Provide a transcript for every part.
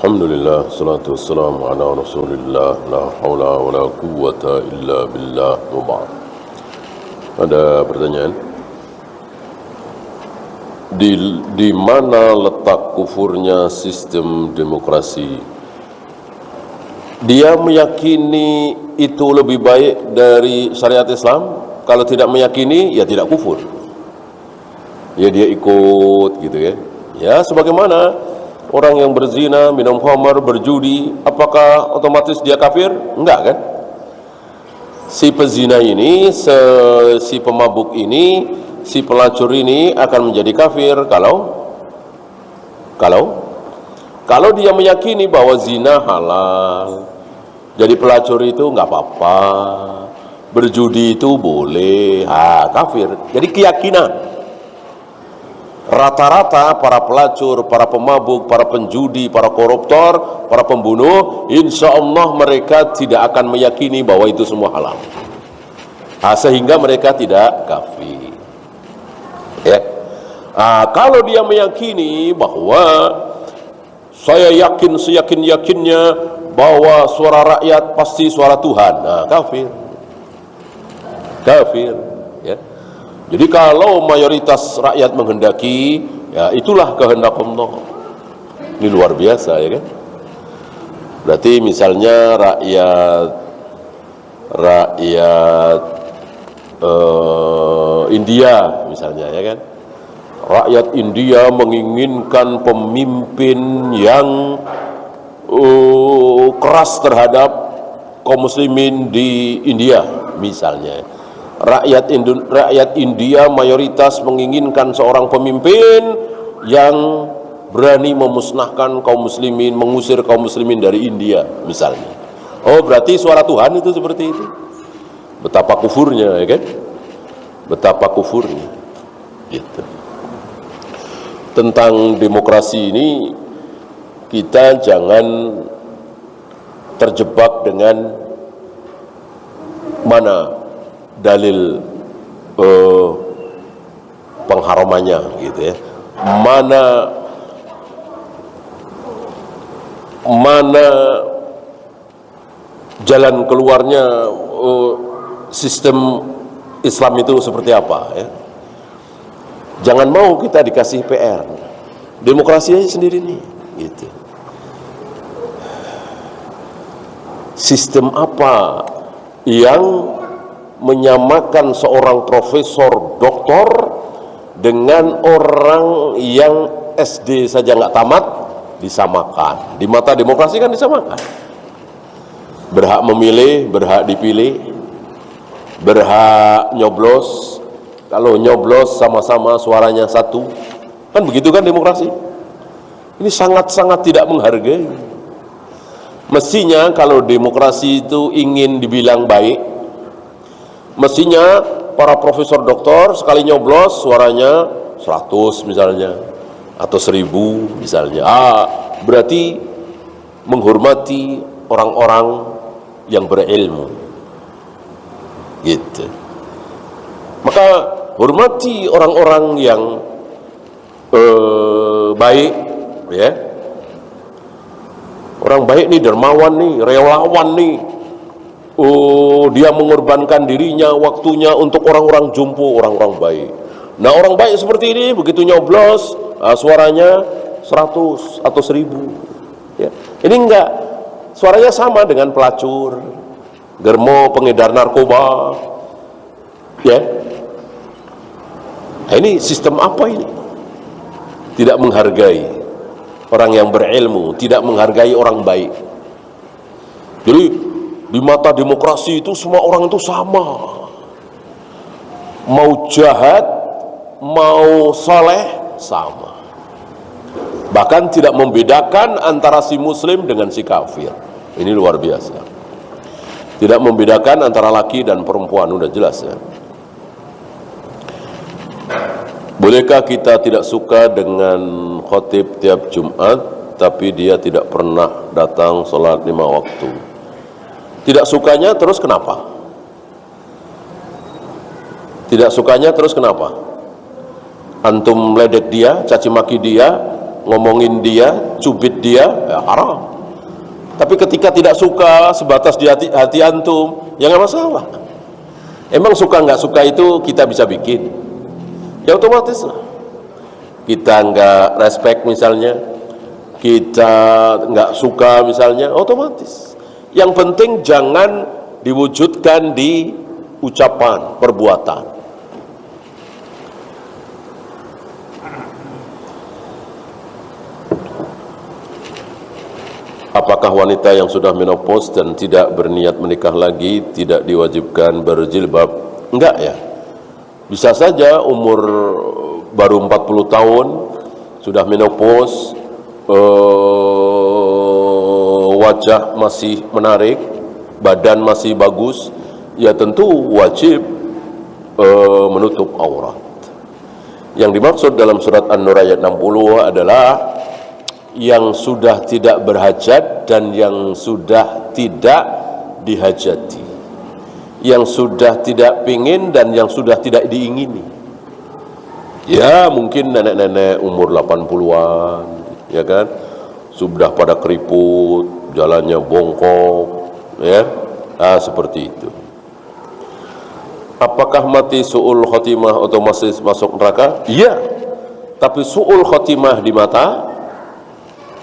Alhamdulillah, salatu wassalamu ala rasulillah, la hawla wa la quwwata illa billah, wa ba'd. Ada pertanyaan? Di mana letak kufurnya sistem demokrasi? Dia meyakini itu lebih baik dari syariat Islam. Kalau tidak meyakini, ya tidak kufur. Ya dia ikut gitu ya. Ya sebagaimana orang yang berzina, minum khamar, berjudi, apakah otomatis dia kafir? Enggak kan? Si pezina ini, si pemabuk ini, si pelacur ini akan menjadi kafir kalau dia meyakini bahwa zina halal, jadi pelacur itu enggak apa-apa, berjudi itu boleh, kafir. Jadi keyakinan. Rata-rata para pelacur, para pemabuk, para penjudi, para koruptor, para pembunuh, insya Allah mereka tidak akan meyakini bahwa itu semua halal, sehingga mereka tidak kafir ya. Kalau dia meyakini bahwa saya yakin seyakin-yakinnya bahwa suara rakyat pasti suara Tuhan, kafir ya. Jadi kalau mayoritas rakyat menghendaki, ya itulah kehendak Allah. Ini luar biasa ya kan. Berarti misalnya rakyat India misalnya ya kan. Rakyat India menginginkan pemimpin yang keras terhadap kaum muslimin di India misalnya. Rakyat India mayoritas menginginkan seorang pemimpin yang berani memusnahkan kaum muslimin, mengusir kaum muslimin dari India misalnya. Berarti suara Tuhan itu seperti itu. Betapa kufurnya ya kan? Betapa kufurnya gitu. Tentang demokrasi ini kita jangan terjebak dengan mana dalil pengharamannya gitu ya, mana jalan keluarnya, sistem Islam itu seperti apa ya. Jangan mau kita dikasih PR, demokrasi aja sendiri nih gitu. Sistem apa yang menyamakan seorang profesor doktor dengan orang yang SD saja nggak tamat disamakan? Di mata demokrasi kan disamakan. Berhak memilih, berhak dipilih, berhak nyoblos. Kalau nyoblos sama-sama suaranya satu, kan begitu kan demokrasi? Ini sangat-sangat tidak menghargai. Mestinya kalau demokrasi itu ingin dibilang baik, mestinya para profesor doktor sekali nyoblos suaranya 100 misalnya atau 1000 misalnya. Berarti menghormati orang-orang yang berilmu gitu. Maka hormati orang-orang yang baik ya. Orang baik nih, dermawan nih, relawan nih. Dia mengorbankan dirinya, waktunya untuk orang-orang jumbo, orang-orang baik. Nah orang baik seperti ini begitu nyoblos suaranya 100 atau 1000 ya. Ini enggak, suaranya sama dengan pelacur, germo, pengedar narkoba ya. Nah, ini sistem apa ini? Tidak menghargai orang yang berilmu, tidak menghargai orang baik. Jadi di mata demokrasi itu semua orang itu sama, mau jahat, mau soleh sama. Bahkan tidak membedakan antara si muslim dengan si kafir. Ini luar biasa. Tidak membedakan antara laki dan perempuan, udah jelas ya. Bolehkah kita tidak suka dengan khotib tiap Jumat tapi dia tidak pernah datang sholat 5 waktu? Tidak sukanya terus kenapa? Tidak sukanya terus kenapa? Antum meledek dia, caci maki dia, ngomongin dia, cubit dia, ya haram. Tapi ketika tidak suka sebatas di hati antum, ya nggak masalah. Emang suka nggak suka itu kita bisa bikin, ya otomatis lah. Kita nggak respect misalnya, kita nggak suka misalnya, otomatis. Yang penting jangan diwujudkan di ucapan, perbuatan. Apakah wanita yang sudah menopause dan tidak berniat menikah lagi tidak diwajibkan berjilbab? Enggak ya. Bisa saja umur baru 40 tahun sudah menopause, wajah masih menarik, badan masih bagus, ya tentu wajib menutup aurat. Yang dimaksud dalam surat An-Nur ayat 60 adalah yang sudah tidak berhajat dan yang sudah tidak dihajati, yang sudah tidak pingin dan yang sudah tidak diingini. Ya mungkin nenek-nenek umur 80-an, ya kan, sudah pada keriput, jalannya bongkok, ya, seperti itu. Apakah mati su'ul khotimah otomatis masuk neraka? Iya, tapi su'ul khotimah di mata,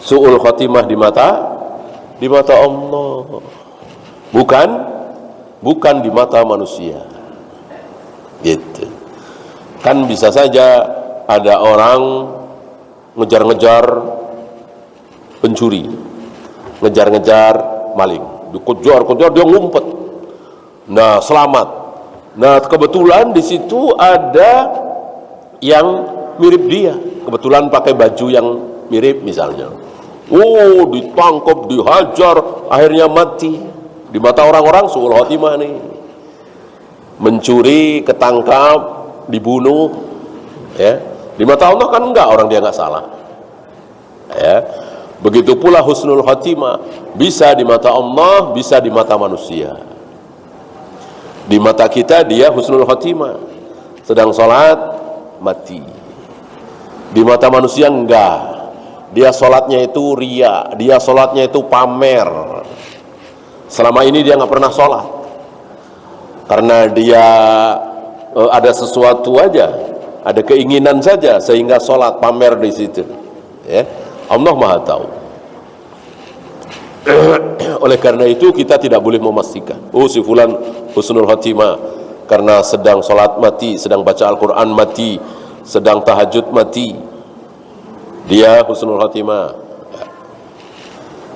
su'ul khotimah di mata Allah, bukan di mata manusia. Gitu. Kan bisa saja ada orang ngejar-ngejar pencuri, ngejar-ngejar maling, dikejar dia ngumpet, nah selamat. Nah kebetulan di situ ada yang mirip dia, kebetulan pakai baju yang mirip misalnya. Ditangkap, dihajar, akhirnya mati. Di mata orang-orang su'ul khotimah nih. Mencuri, ketangkap, dibunuh, ya. Di mata Allah kan enggak, orang dia enggak salah. Ya. Begitu pula husnul khotimah, bisa di mata Allah, bisa di mata manusia. Di mata kita dia husnul khotimah, sedang sholat mati. Di mata manusia enggak. Dia sholatnya itu ria, dia sholatnya itu pamer. Selama ini dia nggak pernah sholat, karena dia ada sesuatu aja, ada keinginan saja sehingga sholat pamer di situ. Ya, Allah Maha tahu. Oleh karena itu kita tidak boleh memastikan, si fulan husnul khotimah karena sedang sholat mati, sedang baca Al-Quran mati, sedang tahajud mati. Dia husnul khotimah.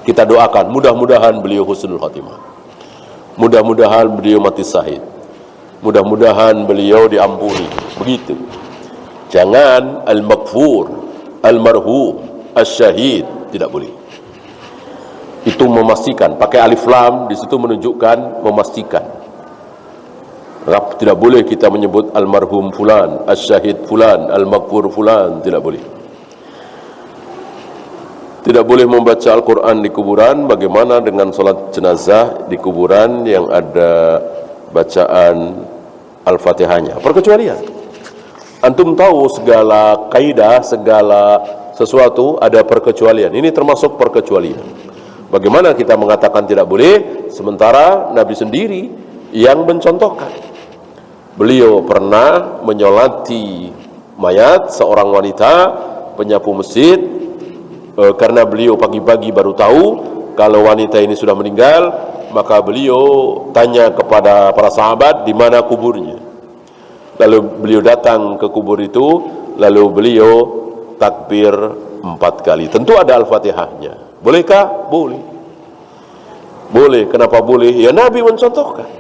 Kita doakan mudah-mudahan beliau husnul khotimah, mudah-mudahan beliau mati syahid, mudah-mudahan beliau diampuni. Begitu. Jangan al-maghfur, al-marhum, al-syahid, tidak boleh. Itu memastikan, pakai alif lam di situ menunjukkan memastikan. Tidak boleh kita menyebut al-marhum fulan, al-syahid fulan, al-maghfur fulan, tidak boleh. Tidak boleh membaca Al-Quran di kuburan. Bagaimana dengan sholat jenazah di kuburan yang ada bacaan Al-Fatihahnya? Perkecualian. Antum tahu segala kaidah, segala sesuatu ada perkecualian. Ini termasuk perkecualian. Bagaimana kita mengatakan tidak boleh, sementara Nabi sendiri yang mencontohkan. Beliau pernah menyolati mayat seorang wanita penyapu masjid, karena beliau pagi-pagi baru tahu kalau wanita ini sudah meninggal, maka beliau tanya kepada para sahabat di mana kuburnya. Lalu beliau datang ke kubur itu, lalu beliau takbir 4 kali. Tentu ada Al-Fatihahnya. Bolehkah? Boleh. Boleh. Kenapa boleh? Ya Nabi mencontohkan.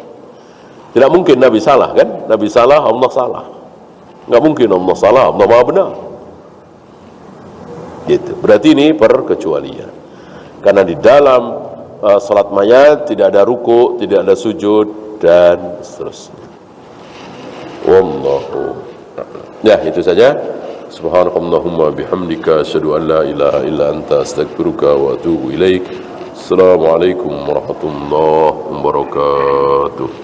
Tidak mungkin Nabi salah, kan? Nabi salah, Allah salah. Nggak mungkin Allah salah, Allah Maha benar. Gitu. Berarti ini perkecualian. Karena di dalam salat mayat tidak ada ruku, tidak ada sujud dan seterusnya. Wallahu a'lam. Ya, itu saja. Subhanakallahumma bihamdika asyhadu an la ilaha illa anta astaghfiruka wa atubu ilaik. Assalamualaikum warahmatullahi wabarakatuh.